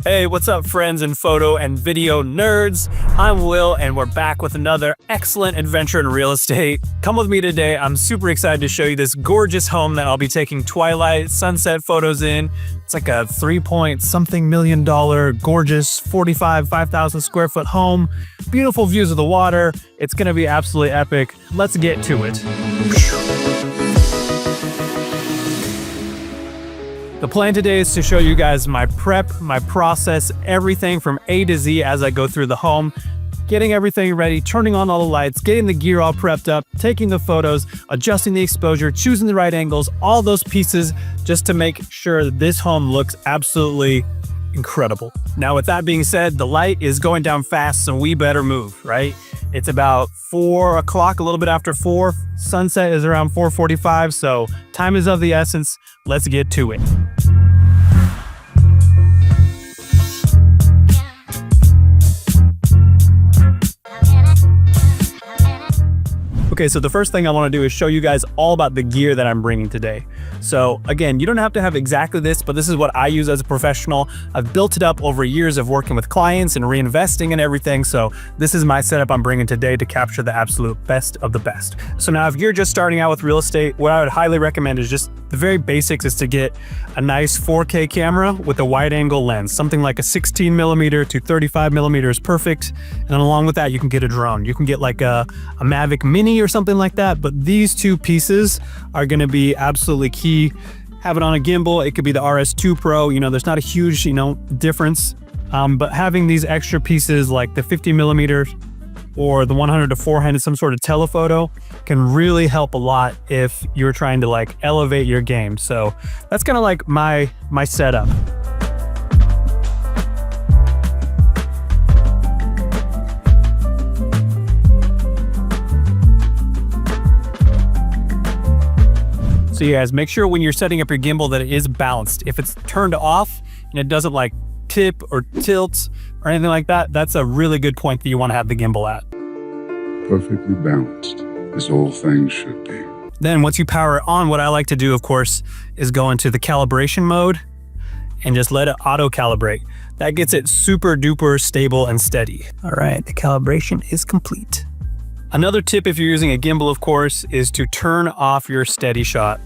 Hey, what's up friends and photo and video nerds? I'm Will and we're back with another excellent adventure in real estate. Come with me today. I'm super excited to show you this gorgeous home that I'll be taking twilight sunset photos in. It's like a $3-point-something million gorgeous 5,000 square foot home. Beautiful views of the water. It's gonna be absolutely epic. Let's get to it. The plan today is to show you guys my prep, my process, everything from A to Z as I go through the home, getting everything ready, turning on all the lights, getting the gear all prepped up, taking the photos, adjusting the exposure, choosing the right angles, all those pieces just to make sure that this home looks absolutely incredible. Now, with that being said, the light is going down fast, so we better move, right? It's about 4 o'clock, a little bit after 4. Sunset is around 4:45, so time is of the essence. Let's get to it. Okay, so the first thing I want to do is show you guys all about the gear that I'm bringing today. So again, you don't have to have exactly this, but this is what I use as a professional. I've built it up over years of working with clients and reinvesting in everything. So this is my setup I'm bringing today to capture the absolute best of the best. So now if you're just starting out with real estate, what I would highly recommend is just the very basics is to get a nice 4K camera with a wide angle lens. Something like a 16mm to 35mm is perfect. And then along with that, you can get a drone. You can get like a Mavic Mini or something like that. But these two pieces are going to be absolutely key. Have it on a gimbal. It could be the RS3 Pro. You know, there's not a huge, difference. But having these extra pieces like the 50mm or the 100 to 400, some sort of telephoto, can really help a lot if you're trying to like elevate your game. So that's kind of like my setup. So you guys, make sure when you're setting up your gimbal that it is balanced. If it's turned off and it doesn't like tip or tilt or anything like that, that's a really good point that you want to have the gimbal at. Perfectly balanced, as all things should be. Then once you power it on, what I like to do, of course, is go into the calibration mode and just let it auto calibrate. That gets it super duper stable and steady. All right, the calibration is complete. Another tip if you're using a gimbal, of course, is to turn off your steady shot.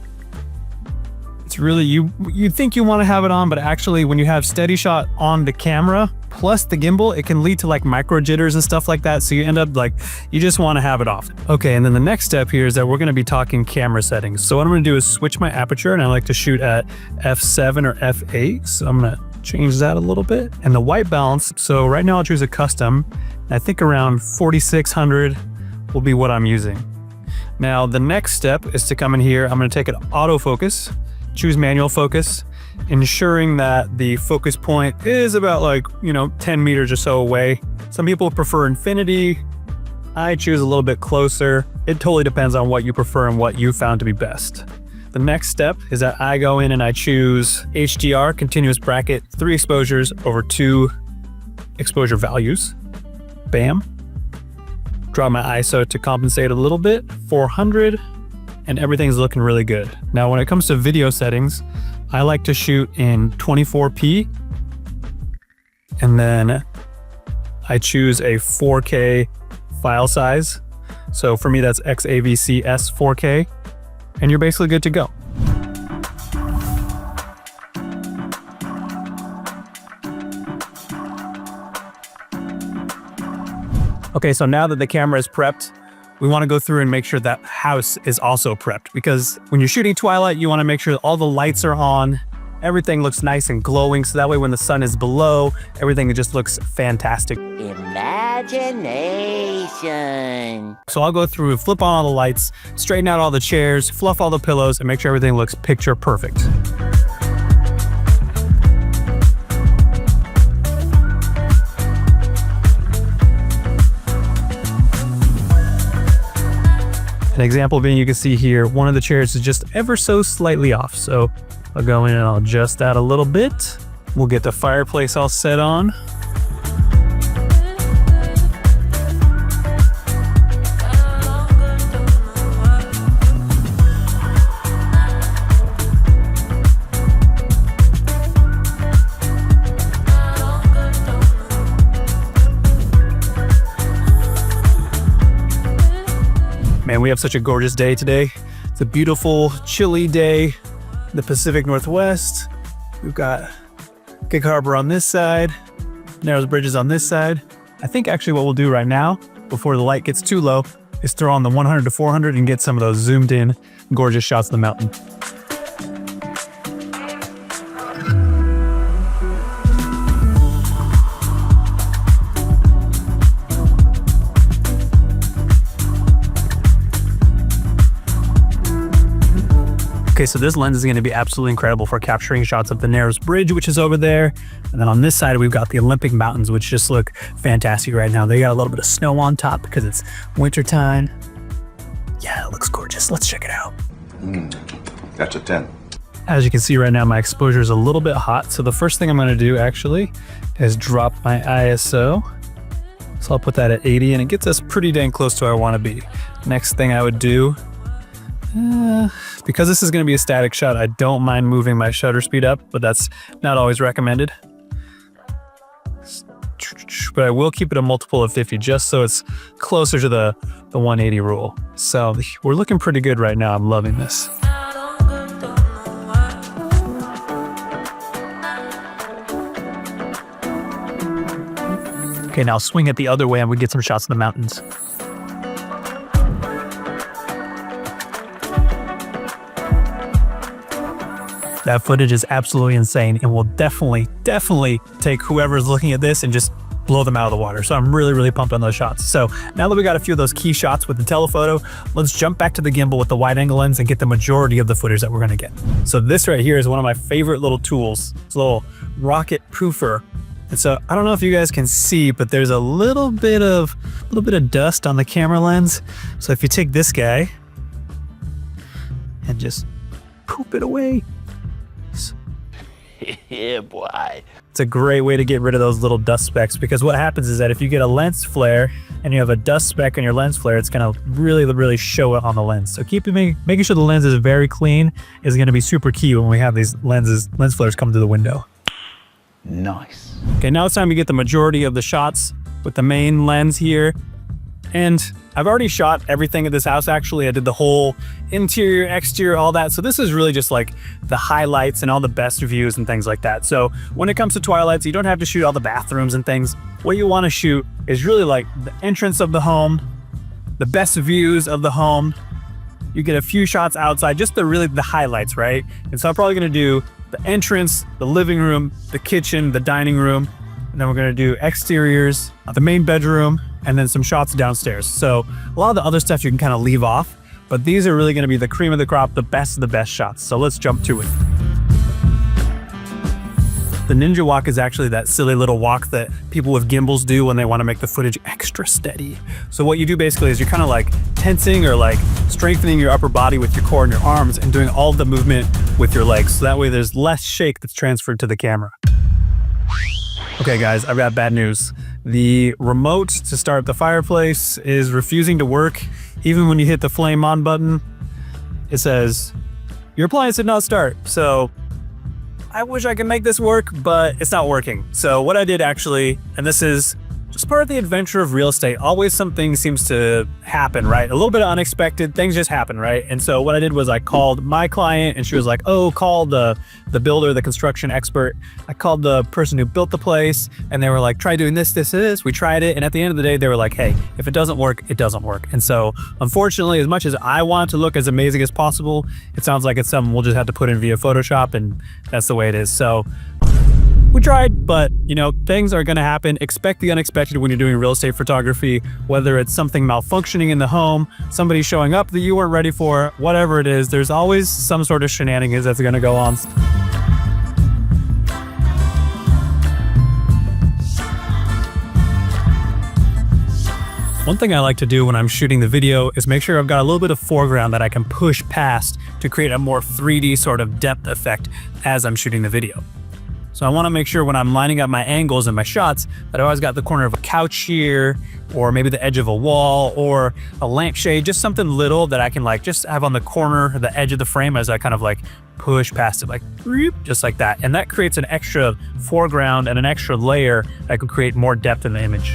It's really, you think you want to have it on, but actually when you have steady shot on the camera plus the gimbal, it can lead to like micro jitters and stuff like that. So you end up like, you just want to have it off. Okay, and then the next step here is that we're going to be talking camera settings. So what I'm going to do is switch my aperture, and I like to shoot at f7 or f8. So I'm going to change that a little bit. And the white balance, so right now I'll choose a custom. I think around 4600 will be what I'm using. Now the next step is to come in here. I'm going to take an autofocus, choose manual focus, ensuring that the focus point is about like, 10 meters or so away. Some people prefer infinity. I choose a little bit closer. It totally depends on what you prefer and what you found to be best. The next step is that I go in and I choose HDR, continuous bracket, 3 exposures over 2 exposure values. Bam. Draw my ISO to compensate a little bit, 400, and everything's looking really good. Now, when it comes to video settings, I like to shoot in 24p, and then I choose a 4K file size. So for me, that's XAVCS 4K, and you're basically good to go. Okay, so now that the camera is prepped, we want to go through and make sure that house is also prepped, because when you're shooting twilight, you want to make sure that all the lights are on, everything looks nice and glowing, so that way when the sun is below, everything just looks fantastic. Imagination. So I'll go through, flip on all the lights, straighten out all the chairs, fluff all the pillows, and make sure everything looks picture perfect. An example being, you can see here, one of the chairs is just ever so slightly off. So I'll go in and I'll adjust that a little bit. We'll get the fireplace all set on. we have such a gorgeous day today. It's a beautiful, chilly day in the Pacific Northwest. We've got Gig Harbor on this side, Narrows Bridges on this side. I think actually what we'll do right now, before the light gets too low, is throw on the 100 to 400 and get some of those zoomed in, gorgeous shots of the mountain. Okay, so this lens is going to be absolutely incredible for capturing shots of the Narrows Bridge, which is over there. And then on this side, we've got the Olympic Mountains, which just look fantastic right now. They got a little bit of snow on top because it's wintertime. Yeah, it looks gorgeous. Let's check it out. That's a 10. As you can see right now, my exposure is a little bit hot. So the first thing I'm going to do actually is drop my ISO. So I'll put that at 80 and it gets us pretty dang close to where I want to be. Next thing I would do, because this is going to be a static shot, I don't mind moving my shutter speed up, but that's not always recommended. But I will keep it a multiple of 50 just so it's closer to the 180 rule. So we're looking pretty good right now. I'm loving this. Okay, now swing it the other way and we get some shots of the mountains. That footage is absolutely insane and will definitely take whoever's looking at this and just blow them out of the water. So I'm really pumped on those shots. So now that we got a few of those key shots with the telephoto, let's jump back to the gimbal with the wide angle lens and get the majority of the footage that we're gonna get. So this right here is one of my favorite little tools. It's a little rocket proofer. And so I don't know if you guys can see, but there's a little bit of dust on the camera lens. So if you take this guy and just poop it away. Yeah, boy. It's a great way to get rid of those little dust specks, because what happens is that if you get a lens flare and you have a dust speck on your lens flare, it's gonna really show it on the lens. So making sure the lens is very clean is gonna be super key when we have these lens flares come through the window. Nice. Okay, now it's time to get the majority of the shots with the main lens here. And I've already shot everything at this house, actually. I did the whole interior, exterior, all that. So this is really just like the highlights and all the best views and things like that. So when it comes to Twilights, you don't have to shoot all the bathrooms and things. What you want to shoot is really like the entrance of the home, the best views of the home. You get a few shots outside, just the highlights, right? And so I'm probably gonna do the entrance, the living room, the kitchen, the dining room, and then we're gonna do exteriors, the main bedroom, and then some shots downstairs. So a lot of the other stuff you can kind of leave off, but these are really gonna be the cream of the crop, the best of the best shots. So let's jump to it. The ninja walk is actually that silly little walk that people with gimbals do when they want to make the footage extra steady. So what you do basically is you're kind of like tensing or like strengthening your upper body with your core and your arms and doing all the movement with your legs. So that way there's less shake that's transferred to the camera. Okay guys, I've got bad news. The remote to start the fireplace is refusing to work. Even when you hit the flame on button, it says, your appliance did not start. So I wish I could make this work, but it's not working. So what I did actually, and this is just part of the adventure of real estate, always something seems to happen, right? A little bit unexpected, things just happen, right? And so what I did was I called my client and she was like, oh, call the builder, the construction expert. I called the person who built the place and they were like, try doing this, this, this. We tried it. And at the end of the day, they were like, hey, if it doesn't work, it doesn't work. And so unfortunately, as much as I want to look as amazing as possible, it sounds like it's something we'll just have to put in via Photoshop, and that's the way it is. So we tried, but you know, things are gonna happen. Expect the unexpected when you're doing real estate photography, whether it's something malfunctioning in the home, somebody showing up that you weren't ready for, whatever it is, there's always some sort of shenanigans that's gonna go on. One thing I like to do when I'm shooting the video is make sure I've got a little bit of foreground that I can push past to create a more 3D sort of depth effect as I'm shooting the video. So I want to make sure when I'm lining up my angles and my shots that I always got the corner of a couch here, or maybe the edge of a wall, or a lampshade, just something little that I can like just have on the corner or the edge of the frame as I kind of like push past it, like just like that. And that creates an extra foreground and an extra layer that can create more depth in the image.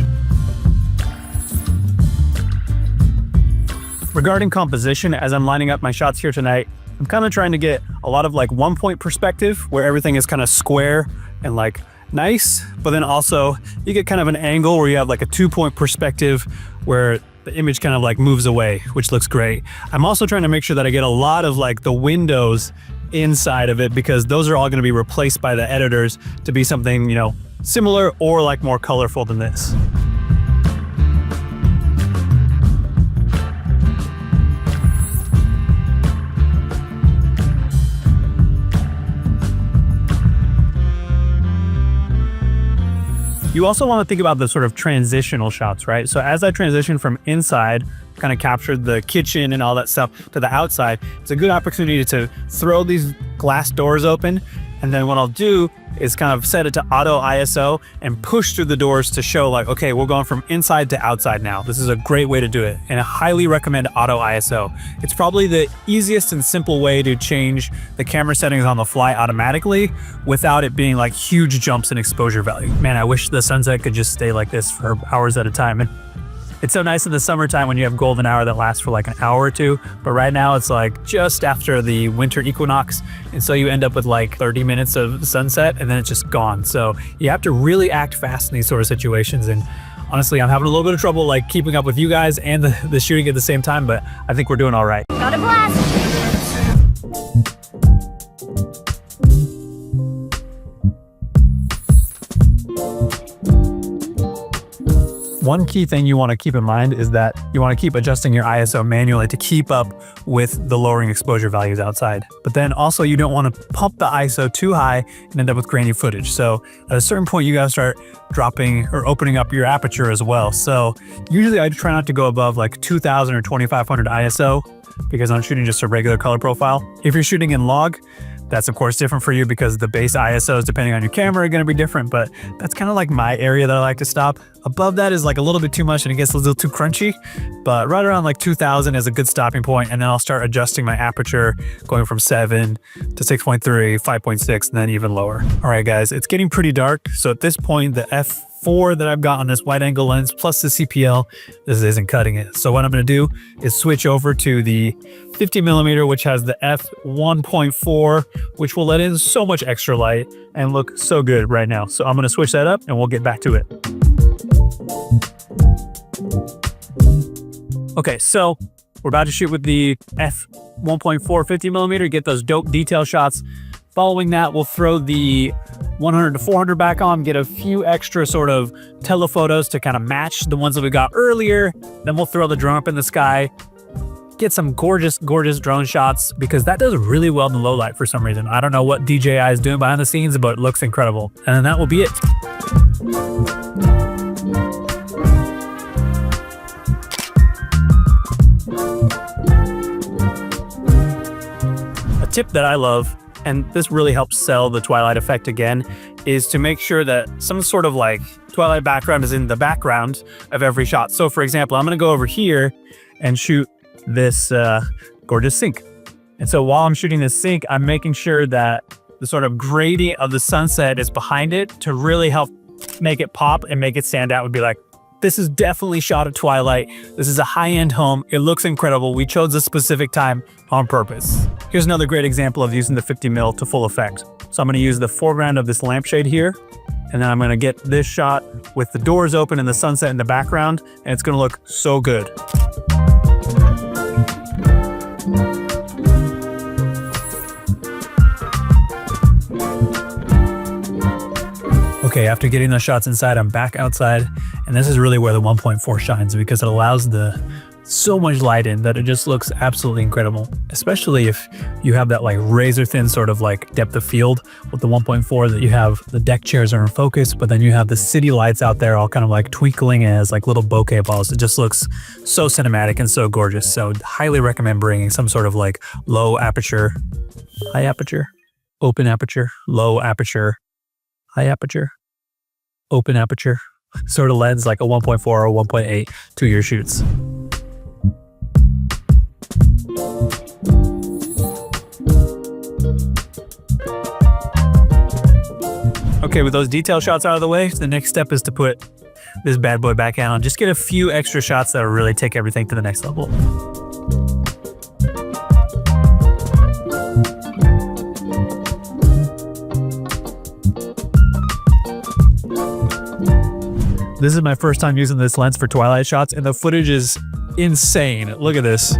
Regarding composition, as I'm lining up my shots here tonight, I'm kind of trying to get a lot of like 1-point perspective where everything is kind of square and like nice, but then also you get kind of an angle where you have like a 2-point perspective where the image kind of like moves away, which looks great. I'm also trying to make sure that I get a lot of like the windows inside of it, because those are all going to be replaced by the editors to be something, you know, similar or like more colorful than this. You also want to think about the sort of transitional shots, right? So as I transition from inside, kind of captured the kitchen and all that stuff, to the outside, it's a good opportunity to throw these glass doors open. And then what I'll do is kind of set it to auto ISO and push through the doors to show like, okay, we're going from inside to outside now. This is a great way to do it. And I highly recommend auto ISO. It's probably the easiest and simple way to change the camera settings on the fly automatically without it being like huge jumps in exposure value. Man, I wish the sunset could just stay like this for hours at a time. And it's so nice in the summertime when you have golden hour that lasts for like an hour or two, but right now it's like just after the winter equinox, and so you end up with like 30 minutes of sunset and then it's just gone. So you have to really act fast in these sort of situations, and honestly I'm having a little bit of trouble like keeping up with you guys and the shooting at the same time, but I think we're doing all right. Got a blast! One key thing you want to keep in mind is that you want to keep adjusting your ISO manually to keep up with the lowering exposure values outside. But then also you don't want to pump the ISO too high and end up with grainy footage. So at a certain point you got to start dropping or opening up your aperture as well. So usually I try not to go above like 2000 or 2500 ISO because I'm shooting just a regular color profile. If you're shooting in log, that's of course different for you because the base ISOs, depending on your camera, are going to be different, but that's kind of like my area that I like to stop. Above that is like a little bit too much and it gets a little too crunchy, but right around like 2000 is a good stopping point, and then I'll start adjusting my aperture going from 7 to 6.3, 5.6, and then even lower. All right guys, it's getting pretty dark, so at this point the f4 that I've got on this wide angle lens plus the CPL, this isn't cutting it. So what I'm going to do is switch over to the 50mm, which has the f1.4, which will let in so much extra light and look so good right now. So I'm going to switch that up and we'll get back to it. Okay, so we're about to shoot with the f1.4 50mm, get those dope detail shots. Following that, we'll throw the 100 to 400 back on, get a few extra sort of telephotos to kind of match the ones that we got earlier. Then we'll throw the drone up in the sky, get some gorgeous, gorgeous drone shots, because that does really well in the low light for some reason. I don't know what DJI is doing behind the scenes, but it looks incredible. And then that will be it. A tip that I love, and this really helps sell the Twilight effect again, is to make sure that some sort of like Twilight background is in the background of every shot. So for example, I'm going to go over here and shoot this gorgeous sink. And so while I'm shooting this sink, I'm making sure that the sort of gradient of the sunset is behind it to really help make it pop and make it stand out. Would be like, this is definitely shot at Twilight. This is a high-end home. It looks incredible. We chose a specific time on purpose. Here's another great example of using the 50mm to full effect. So I'm going to use the foreground of this lampshade here, and then I'm going to get this shot with the doors open and the sunset in the background, and it's going to look so good. Okay, after getting those shots inside, I'm back outside, and this is really where the 1.4 shines, because it allows so much light in that it just looks absolutely incredible, especially if you have that like razor thin sort of like depth of field with the 1.4, that you have the deck chairs are in focus, but then you have the city lights out there all kind of like twinkling as like little bokeh balls. It just looks so cinematic and so gorgeous. So highly recommend bringing some sort of like low aperture, high aperture, open aperture, low aperture, high aperture, open aperture sort of lens, like a 1.4 or 1.8 to your shoots. Okay, with those detail shots out of the way, the next step is to put this bad boy back on. Just get a few extra shots that will really take everything to the next level. This is my first time using this lens for Twilight shots, and the footage is insane. Look at this.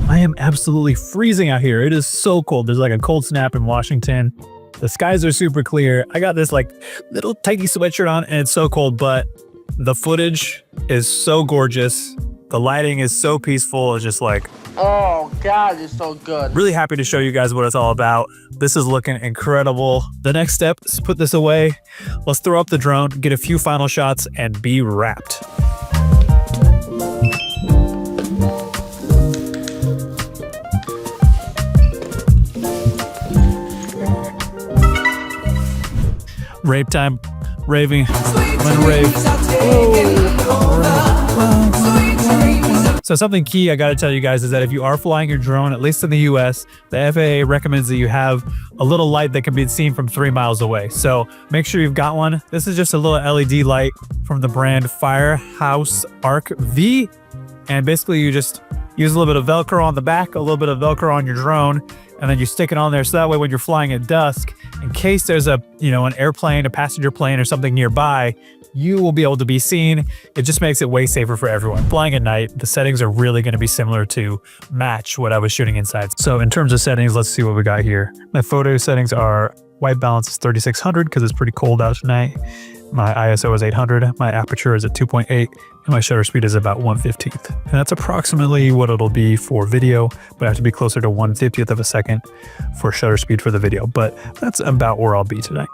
I am absolutely freezing out here. It is so cold. There's like a cold snap in Washington. The skies are super clear. I got this like little tiny sweatshirt on and it's so cold, but the footage is so gorgeous. The lighting is so peaceful. It's just like, oh God, it's so good. Really happy to show you guys what it's all about. This is looking incredible. The next step is put this away. Let's throw up the drone, get a few final shots, and be wrapped. Rave time, raving, when rave. So something key I gotta tell you guys is that if you are flying your drone, at least in the US, the FAA recommends that you have a little light that can be seen from 3 miles away. So make sure you've got one. This is just a little LED light from the brand Firehouse Arc V. And basically you just use a little bit of Velcro on the back, a little bit of Velcro on your drone, and then you stick it on there so that way when you're flying at dusk, in case there's a, an airplane, a passenger plane or something nearby, you will be able to be seen. It just makes it way safer for everyone. Flying at night, the settings are really going to be similar to match what I was shooting inside. So in terms of settings, let's see what we got here. My photo settings are white balance is 3600 because it's pretty cold out tonight. My ISO is 800, my aperture is at 2.8, and my shutter speed is about 1/15th. And that's approximately what it'll be for video, but I have to be closer to 1/50th of a second for shutter speed for the video. But that's about where I'll be tonight.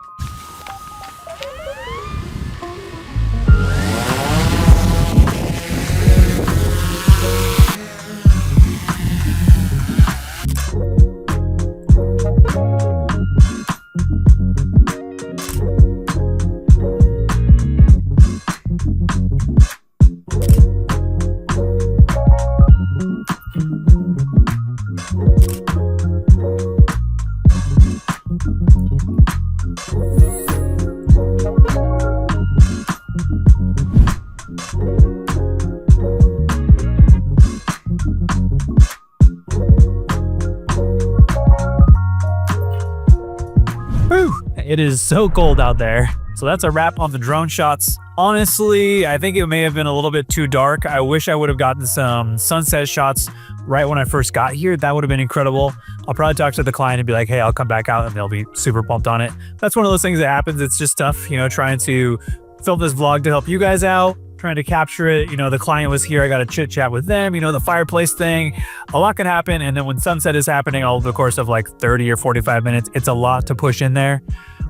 It is so cold out there. So that's a wrap on the drone shots. Honestly, I think it may have been a little bit too dark. I wish I would have gotten some sunset shots right when I first got here. That would have been incredible. I'll probably talk to the client and be like, hey, I'll come back out, and they'll be super pumped on it. That's one of those things that happens. It's just tough, trying to film this vlog to help you guys out, trying to capture it. The client was here. I got to chit chat with them, the fireplace thing. A lot can happen. And then when sunset is happening all over the course of like 30 or 45 minutes, it's a lot to push in there.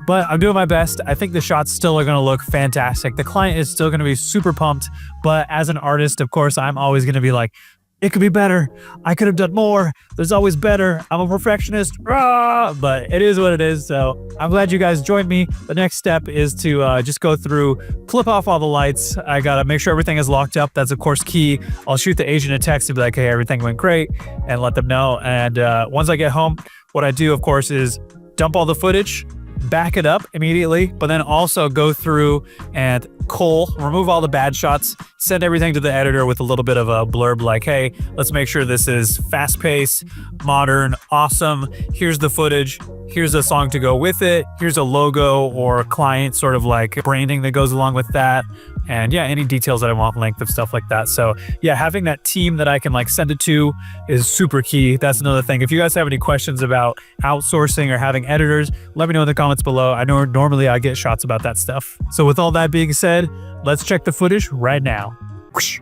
But I'm doing my best. I think the shots still are going to look fantastic. The client is still going to be super pumped. But as an artist, of course, I'm always going to be like, it could be better. I could have done more. There's always better. I'm a perfectionist. Rah! But it is what it is. So I'm glad you guys joined me. The next step is to just go through, flip off all the lights. I got to make sure everything is locked up. That's, of course, key. I'll shoot the agent a text to be like, hey, everything went great, and let them know. And once I get home, what I do, of course, is dump all the footage, back it up immediately, but then also go through and remove all the bad shots, send everything to the editor with a little bit of a blurb like, hey, let's make sure this is fast-paced, modern, awesome. Here's the footage. Here's a song to go with it. Here's a logo or client sort of like branding that goes along with that. And yeah, any details that I want, length of stuff like that. So yeah, having that team that I can like send it to is super key. That's another thing. If you guys have any questions about outsourcing or having editors, let me know in the comments below. I know normally I get shots about that stuff. So with all that being said, let's check the footage right now. Whoosh.